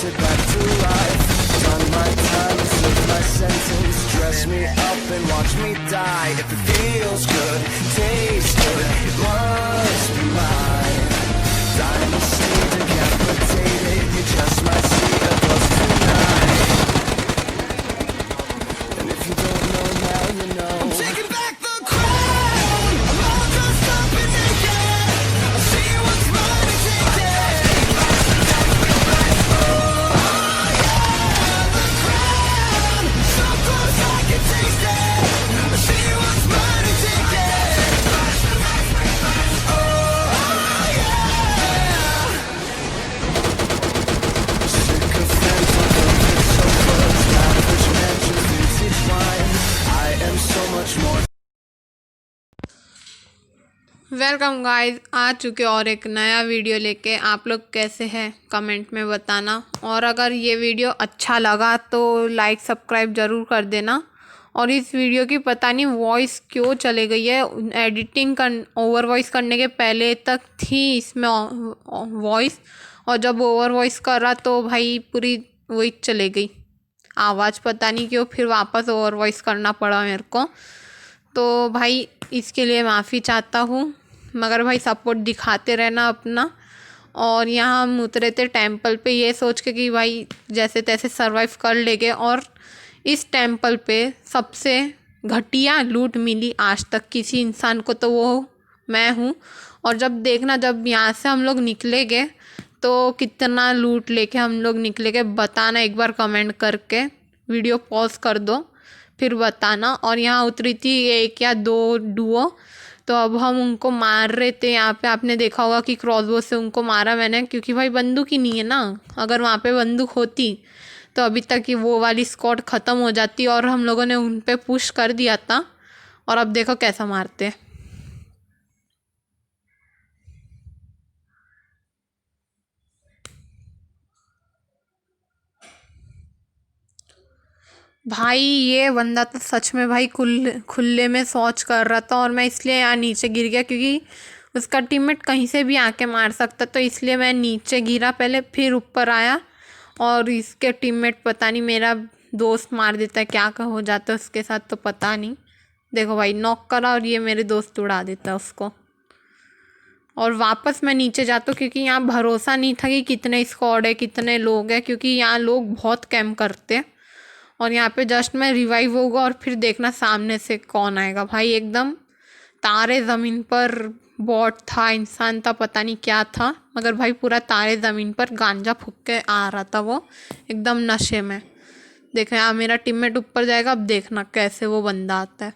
it back to life. Done my time, serve my sentence. Dress me up and watch me die. If it feels good, tastes good, it must be mine. Dynasty decapitated, you just might see a ghost tonight. And if you don't know now, you know. I'm taking back the crown. I'm all dressed up and naked. I see what's mine and take it. Welcome guys, आ चुके और एक नया video लेके। आप लोग कैसे हैं कमेंट में बताना, और अगर ये वीडियो अच्छा लगा तो लाइक सब्सक्राइब ज़रूर कर देना। और इस वीडियो की पता नहीं वॉइस क्यों चले गई है, एडिटिंग ओवर वॉइस करने के पहले तक थी इसमें वॉइस, और जब ओवर वॉइस करा तो भाई पूरी वही चले गई आवाज़, पता नहीं क्यों फिर वापस ओवर वॉइस करना पड़ा मेरे को। तो भाई इसके लिए माफ़ी चाहता हूँ, मगर भाई सपोर्ट दिखाते रहना अपना। और यहाँ हम उतरे थे टेंपल पे ये सोच के कि भाई जैसे तैसे सरवाइव कर लेंगे, और इस टेंपल पे सबसे घटिया लूट मिली आज तक किसी इंसान को तो वो मैं हूँ। और जब देखना, जब यहाँ से हम लोग निकलेंगे तो कितना लूट लेके हम लोग निकलेंगे बताना एक बार कमेंट करके। वीडियो पॉज कर दो फिर बताना। और यहाँ उतरी थी एक या दो डुओ, तो अब हम उनको मार रहे थे। यहाँ पे आपने देखा होगा कि क्रॉसबो से उनको मारा मैंने, क्योंकि भाई बंदूक ही नहीं है ना। अगर वहाँ पे बंदूक होती तो अभी तक ही वो वाली स्क्वाड ख़त्म हो जाती, और हम लोगों ने उन पे पुश कर दिया था। और अब देखो कैसा मारते हैं। भाई ये बंदा तो सच में भाई खुले में शौच कर रहा था, और मैं इसलिए यहाँ नीचे गिर गया क्योंकि उसका टीममेट कहीं से भी आके मार सकता, तो इसलिए मैं नीचे गिरा पहले, फिर ऊपर आया। और इसके टीममेट पता नहीं मेरा दोस्त मार देता है, क्या हो जाता है उसके साथ तो पता नहीं। देखो भाई नॉक करा और ये मेरे दोस्त उड़ा देता है उसको। और वापस मैं नीचे जाता हूँ क्योंकि यहाँ भरोसा नहीं था कि कितने स्क्वाड है कितने लोग हैं, क्योंकि यहाँ लोग बहुत कैम्प करते हैं। और यहाँ पे जस्ट मैं रिवाइव होगा और फिर देखना सामने से कौन आएगा। भाई एकदम तारे ज़मीन पर बॉट था, इंसान था, पता नहीं क्या था, मगर भाई पूरा तारे ज़मीन पर गांजा फूक के आ रहा था वो एकदम नशे में। देखो यहाँ मेरा टीममेट ऊपर जाएगा, अब देखना कैसे वो बंदा आता है।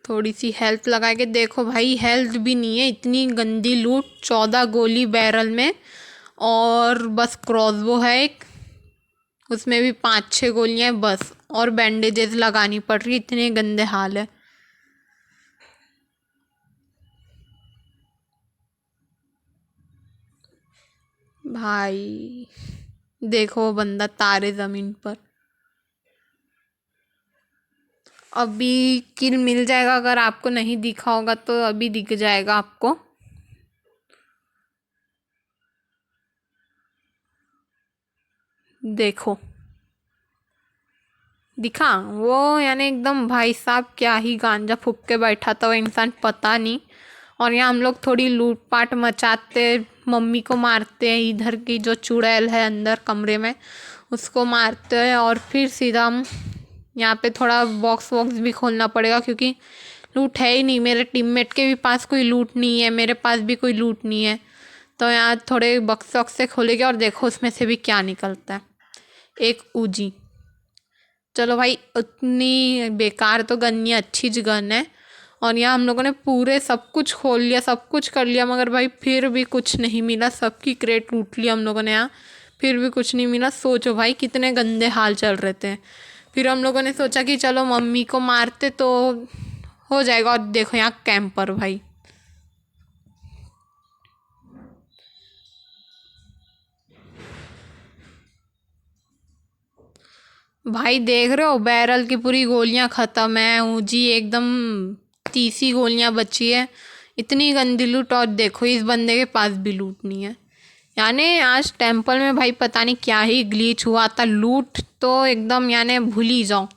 थोड़ी सी हेल्थ लगा के देखो भाई, हेल्थ भी नहीं है, इतनी गंदी लूट। 14 गोली बैरल में, और बस क्रॉसबो है एक, उसमें भी 5-6 गोलियां बस, और बैंडेजेस लगानी पड़ रही, इतने गंदे हाल है। भाई देखो वो बंदा तारे ज़मीन पर। अभी किल मिल जाएगा, अगर आपको नहीं दिखा होगा तो अभी दिख जाएगा आपको। देखो दिखा वो, यानी एकदम भाई साहब क्या ही गांजा फूक के बैठा था वो इंसान, पता नहीं। और यहाँ हम लोग थोड़ी लूटपाट मचाते, मम्मी को मारते हैं, इधर की जो चुड़ैल है अंदर कमरे में उसको मारते हैं, और फिर सीधा हम यहाँ पे थोड़ा बॉक्स वॉक्स भी खोलना पड़ेगा क्योंकि लूट है ही नहीं। मेरे टीममेट के भी पास कोई लूट नहीं है, मेरे पास भी कोई लूट नहीं है। तो यहाँ थोड़े बॉक्स वॉक्स से खोलेंगे और देखो उसमें से भी क्या निकलता है। एक उजी, चलो भाई उतनी बेकार तो गन नहीं, अच्छी गन है। और यहाँ हम लोगों ने पूरे सब कुछ खोल लिया, सब कुछ कर लिया, मगर भाई फिर भी कुछ नहीं मिला। सबकी क्रेट लूट लिया हम लोगों ने यहाँ, फिर भी कुछ नहीं मिला। सोचो भाई कितने गंदे हाल चल रहे थे। फिर हम लोगों ने सोचा कि चलो मम्मी को मारते तो हो जाएगा। और देखो यहाँ कैंपर भाई, भाई देख रहे हो बैरल की पूरी गोलियां ख़त्म है। जी एकदम 30 ही गोलियां बची है। इतनी गंदी लूट। और देखो इस बंदे के पास भी लूट नहीं है। यानी आज टेंपल में भाई पता नहीं क्या ही ग्लीच हुआ था, लूट तो एकदम यानी भूल ही जाओ।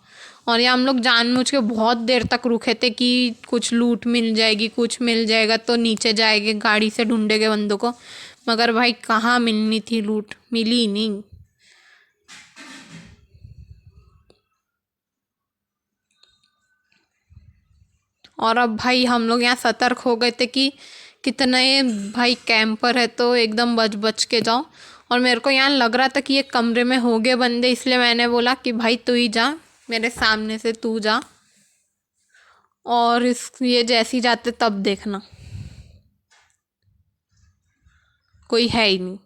और ये हम लोग जानबूझ के बहुत देर तक रुके थे कि कुछ लूट मिल जाएगी, कुछ मिल जाएगा तो नीचे जाएंगे गाड़ी से ढूंढेंगे बंदों को। मगर भाई कहाँ मिलनी थी लूट, मिली ही नहीं। और अब भाई हम लोग यहाँ सतर्क हो गए थे कि कितने भाई कैंपर है तो एकदम बच बच के जाओ। और मेरे को यहाँ लग रहा था कि ये कमरे में हो गए बंदे, इसलिए मैंने बोला कि भाई तू ही जा, मेरे सामने से तू जा। और इस ये जैसे ही जाते तब देखना कोई है ही नहीं।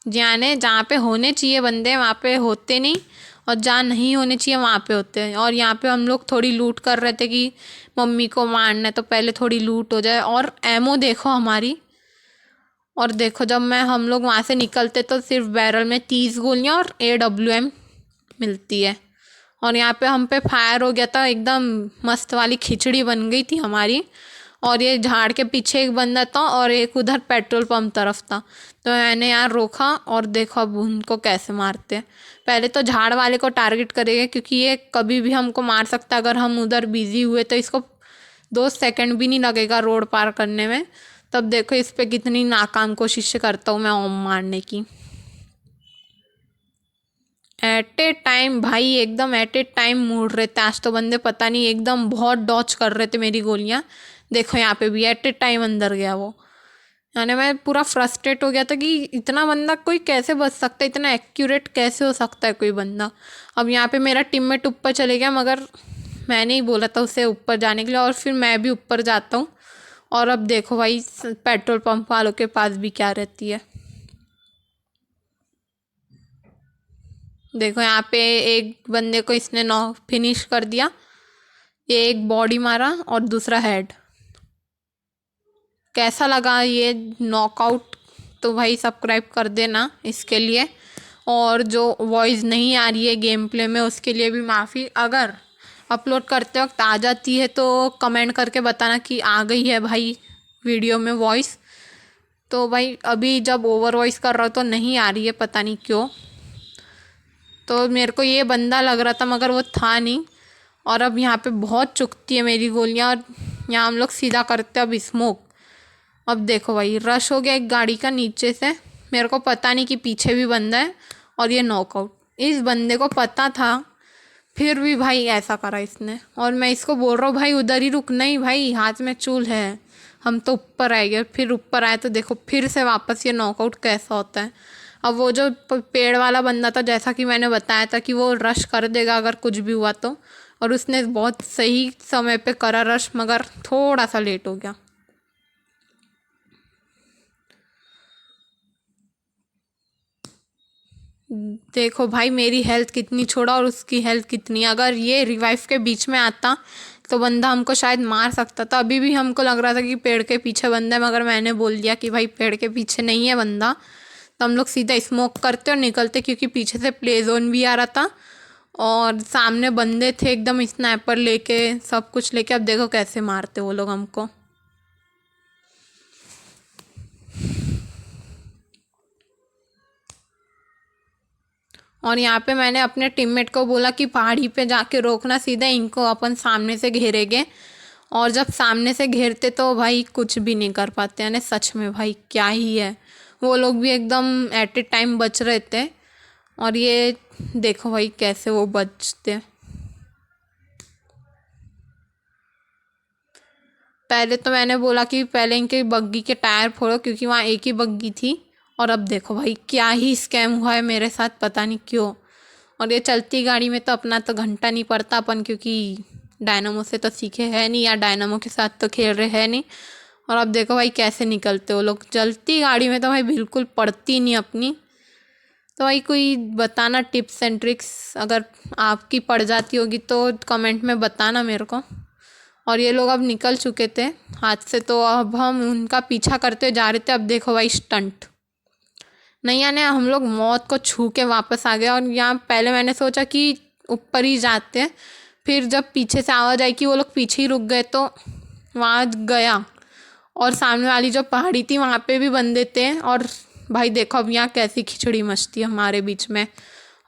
जाने जहाँ पे होने चाहिए बंदे वहाँ पे होते नहीं, और जहाँ नहीं होने चाहिए वहाँ पे होते हैं। और यहाँ पे हम लोग थोड़ी लूट कर रहे थे कि मम्मी को मारना है तो पहले थोड़ी लूट हो जाए। और एमओ देखो हमारी। और देखो जब हम लोग वहाँ से निकलते तो सिर्फ बैरल में 30 गोलियाँ और AWM मिलती है। और यहाँ पे हम पे फायर हो गया था, एकदम मस्त वाली खिचड़ी बन गई थी हमारी। और ये झाड़ के पीछे एक बंदा था और एक उधर पेट्रोल पंप तरफ था, तो मैंने यार रोका। और देखो अब उनको कैसे मारते हैं। पहले तो झाड़ वाले को टारगेट करेंगे क्योंकि ये कभी भी हमको मार सकता है। अगर हम उधर बिजी हुए तो इसको 2 सेकंड भी नहीं लगेगा रोड पार करने में। तब देखो इस पे कितनी नाकाम कोशिश करता हूँ मैं ओम मारने की। एट ए टाइम भाई एकदम एट ए टाइम मुड़ रहे थे आज तो बंदे, पता नहीं एकदम बहुत डॉच कर रहे थे मेरी गोलियाँ। देखो यहाँ पे भी एट ए टाइम अंदर गया वो। यानी मैं पूरा फ्रस्ट्रेट हो गया था कि इतना बंदा कोई कैसे बच सकता है, इतना एक्यूरेट कैसे हो सकता है कोई बंदा। अब यहाँ पे मेरा टीममेट ऊपर चले गया, मगर मैंने ही बोला था उसे ऊपर जाने के लिए, और फिर मैं भी ऊपर जाता हूँ। और अब देखो भाई पेट्रोल पंप वालों के पास भी क्या रहती है। देखो यहाँ पे एक बंदे को इसने फिनिश कर दिया, एक बॉडी मारा और दूसरा हेड। कैसा लगा ये नॉकआउट, तो भाई सब्सक्राइब कर देना इसके लिए। और जो वॉइस नहीं आ रही है गेम प्ले में उसके लिए भी माफ़ी। अगर अपलोड करते वक्त आ जाती है तो कमेंट करके बताना कि आ गई है भाई वीडियो में वॉइस। तो भाई अभी जब ओवर वॉइस कर रहा हूँ तो नहीं आ रही है, पता नहीं क्यों। तो मेरे को ये बंदा लग रहा था मगर वो था नहीं। और अब यहाँ पे बहुत चुकती है मेरी गोलियाँ, और यहाँ हम लोग सीधा करते अब स्मोक। अब देखो भाई रश हो गया एक गाड़ी का नीचे से, मेरे को पता नहीं कि पीछे भी बंदा है। और ये नॉकआउट, इस बंदे को पता था फिर भी भाई ऐसा करा इसने। और मैं इसको बोल रहा हूँ भाई उधर ही रुक, नहीं भाई हाथ में चूल है, हम तो ऊपर आएंगे। फिर ऊपर आए तो देखो फिर से वापस ये नॉकआउट कैसा होता है। अब वो जो पेड़ वाला बंदा था, जैसा कि मैंने बताया था कि वो रश कर देगा अगर कुछ भी हुआ तो, और उसने बहुत सही समय पे करा रश, मगर थोड़ा सा लेट हो गया। देखो भाई मेरी हेल्थ कितनी छोड़ा और उसकी हेल्थ कितनी। अगर ये रिवाइव के बीच में आता तो बंदा हमको शायद मार सकता था। अभी भी हमको लग रहा था कि पेड़ के पीछे बंदा है, मगर मैंने बोल दिया कि भाई पेड़ के पीछे नहीं है बंदा। तो हम लोग सीधा स्मोक करते और निकलते, क्योंकि पीछे से प्ले जोन भी आ रहा था और सामने बंदे थे एकदम स्नाइपर लेके, सब कुछ लेके। अब देखो कैसे मारते वो लोग हमको। और यहाँ पे मैंने अपने टीममेट को बोला कि पहाड़ी पे जाके रोकना, सीधा इनको अपन सामने से घेरेंगे। और जब सामने से घेरते तो भाई कुछ भी नहीं कर पाते, यानी सच में भाई क्या ही है। वो लोग भी एकदम एट ए टाइम बच रहे थे, और ये देखो भाई कैसे वो बचते। पहले तो मैंने बोला कि पहले इनके बग्गी के टायर फोड़ो, क्योंकि वहाँ एक ही बग्गी थी। और अब देखो भाई क्या ही स्कैम हुआ है मेरे साथ, पता नहीं क्यों। और ये चलती गाड़ी में तो अपना तो घंटा नहीं पड़ता अपन, क्योंकि डायनामो से तो सीखे है नहीं, या डायनामो के साथ तो खेल रहे हैं नहीं। और अब देखो भाई कैसे निकलते वो लोग। चलती गाड़ी में तो भाई बिल्कुल पड़ती नहीं अपनी। तो भाई कोई बताना टिप्स एंड ट्रिक्स, अगर आपकी पड़ जाती होगी तो कमेंट में बताना मेरे को। और ये लोग अब निकल चुके थे हाथ से, तो अब हम उनका पीछा करते जा रहे थे। अब देखो भाई स्टंट नहीं आने, हम लोग मौत को छू के वापस आ गए। और यहाँ पहले मैंने सोचा कि ऊपर ही जाते हैं, फिर जब पीछे से आवाज़ आई कि वो लोग पीछे ही रुक गए तो वहाँ गया। और सामने वाली जो पहाड़ी थी वहाँ पे भी बंदे थे। और भाई देखो अब यहाँ कैसी खिचड़ी मचती है हमारे बीच में।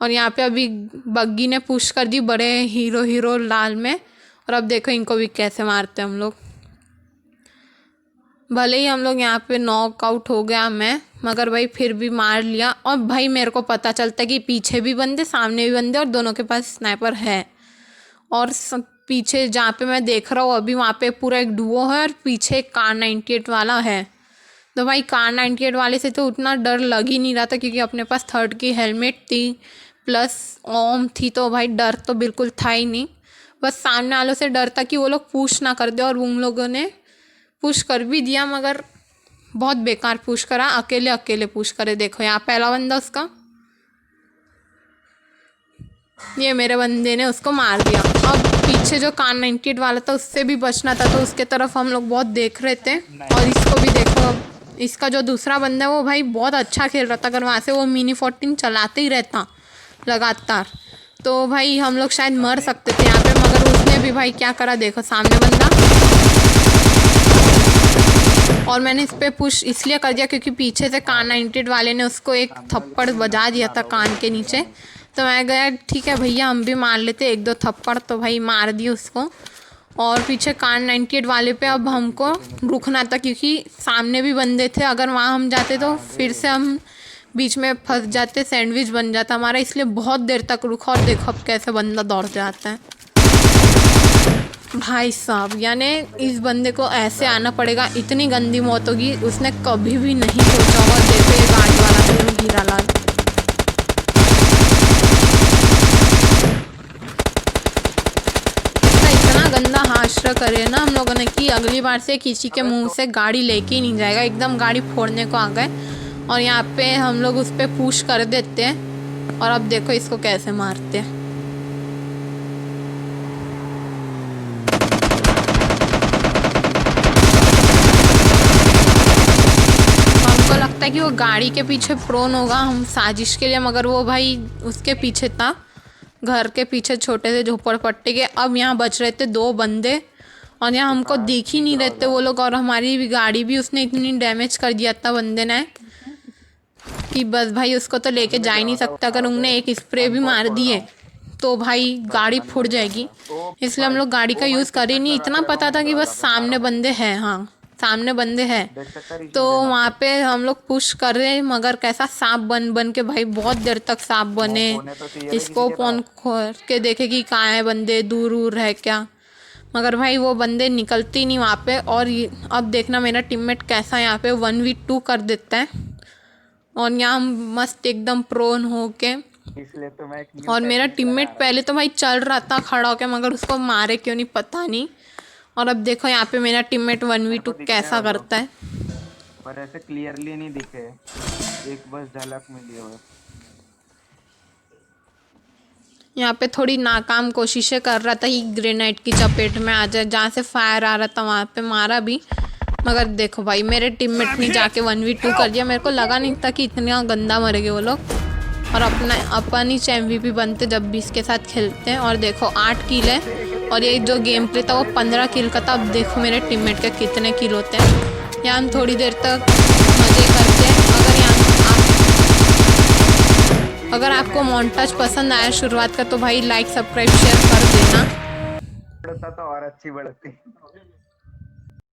और यहाँ पे अभी बग्गी ने पुश कर दी बड़े हीरो लाल में। और अब देखो इनको भी कैसे मारते हैं हम लोग। भले ही हम लोग यहाँ पे नॉकआउट हो गया मैं, मगर भाई फिर भी मार लिया। और भाई मेरे को पता चलता है कि पीछे भी बंदे सामने भी बंदे और दोनों के पास स्नाइपर है। और पीछे जहाँ पे मैं देख रहा हूँ अभी वहाँ पे पूरा एक डुओ है और पीछे एक कार 98 वाला है। तो भाई कार 98 वाले से तो उतना डर लग ही नहीं रहा था क्योंकि अपने पास 3rd की हेलमेट थी प्लस ओम थी, तो भाई डर तो बिल्कुल था ही नहीं। बस सामने वालों से डर था कि वो लोग पुश ना कर दे, और उन लोगों ने पुश कर भी दिया मगर बहुत बेकार पुश करा, अकेले पुश करे। देखो यहाँ पहला बंदा उसका, ये मेरे बंदे ने उसको मार दिया। अब पीछे जो कार 98 वाला था उससे भी बचना था, तो उसके तरफ हम लोग बहुत देख रहे थे। और इसको भी देखो, अब इसका जो दूसरा बंदा है वो भाई बहुत अच्छा खेल रहा था। अगर वहाँ से वो मिनी 14 चलाते ही रहता लगातार तो भाई हम लोग शायद मर सकते थे यहाँ पे, मगर उसने भी भाई क्या करा देखो, सामने बंदा। और मैंने इस पर पुश इसलिए कर दिया क्योंकि पीछे से कार 98 वाले ने उसको एक थप्पड़ बजा दिया था कान के नीचे। तो मैं गया ठीक है भैया हम भी मार लेते 1-2 थप्पड़, तो भाई मार दिए उसको। और पीछे कार 98 वाले पे अब हमको रुकना था क्योंकि सामने भी बंदे थे। अगर वहाँ हम जाते तो फिर से हम बीच में फंस जाते, सैंडविच बन जाता हमारा, इसलिए बहुत देर तक रुका। और देखो अब कैसे बंदा दौड़ जाता है भाई साहब। यानी इस बंदे को ऐसे आना पड़ेगा, इतनी गंदी मौत होगी उसने कभी भी नहीं सोचा होगा। देखो ये गाड़ी वाला था हीरा लाल, इतना गंदा हाशरा करे ना हम लोगों ने कि अगली बार से किसी के मुंह से गाड़ी लेके ही नहीं जाएगा। एकदम गाड़ी फोड़ने को आ गए और यहाँ पे हम लोग उस पर पुश कर देते हैं। और अब देखो इसको कैसे मारते हैं। हमको लगता है कि वो गाड़ी के पीछे प्रोन होगा हम साजिश के लिए, मगर वो भाई उसके पीछे था, घर के पीछे छोटे से झोपड़पट्टी के। अब यहाँ बच रहे थे 2 बंदे और यहाँ हमको दिख ही नहीं रहते वो लोग। और हमारी भी गाड़ी भी उसने इतनी डैमेज कर दिया था बंदे ने कि बस भाई उसको तो लेके जा ही नहीं सकता। अगर उनने एक स्प्रे भी मार दिए तो भाई गाड़ी फूट जाएगी, इसलिए हम लोग गाड़ी का यूज़ कर ही नहीं। इतना पता था कि बस सामने बंदे हैं, हाँ सामने बंदे हैं, तो वहाँ पे हम लोग पुश कर रहे हैं। मगर कैसा सांप बन के भाई बहुत देर तक सांप बने, इसको फोन खोल के देखे कि कहाँ है बंदे, दूर है क्या, मगर भाई वो बंदे निकलते ही नहीं वहाँ पे। और अब देखना मेरा टीममेट कैसा यहाँ पे 1v2 कर देता है और यहाँ मस्त एकदम प्रोन हो के। इसलिए तो मैं और मेरा टीममेट पहले तो भाई चल रहा था खड़ा होके, मगर उसको मारे क्यों नहीं पता नहीं। और अब देखो यहाँ पे मेरा टीममेट 1v2 कैसा करता है, पर ऐसे क्लियरली नहीं दिखे, एक बस झलक मिली हो। यहाँ पे थोड़ी नाकाम कोशिशें कर रहा था कि ग्रेनेड की चपेट में आ जाए, जहाँ से फायर आ रहा था वहाँ पे मारा भी। मगर देखो भाई मेरे टीममेट ने जाके 1v2 कर दिया। मेरे को लगा नहीं था कि इतना गंदा मरेंगे वो लोग। और अपन ही MVP बनते जब भी इसके साथ खेलते हैं। और देखो 8 किल है और ये जो गेम प्ले था वो 15 किल का था। अब देखो मेरे टीममेट के कितने किल होते हैं। यहाँ हम थोड़ी देर तक मज़े करते हैं। अगर आपको मोन्टाज पसंद आया शुरुआत का तो भाई लाइक सब्सक्राइब शेयर कर देना। बढ़ता तो और अच्छी बढ़ती।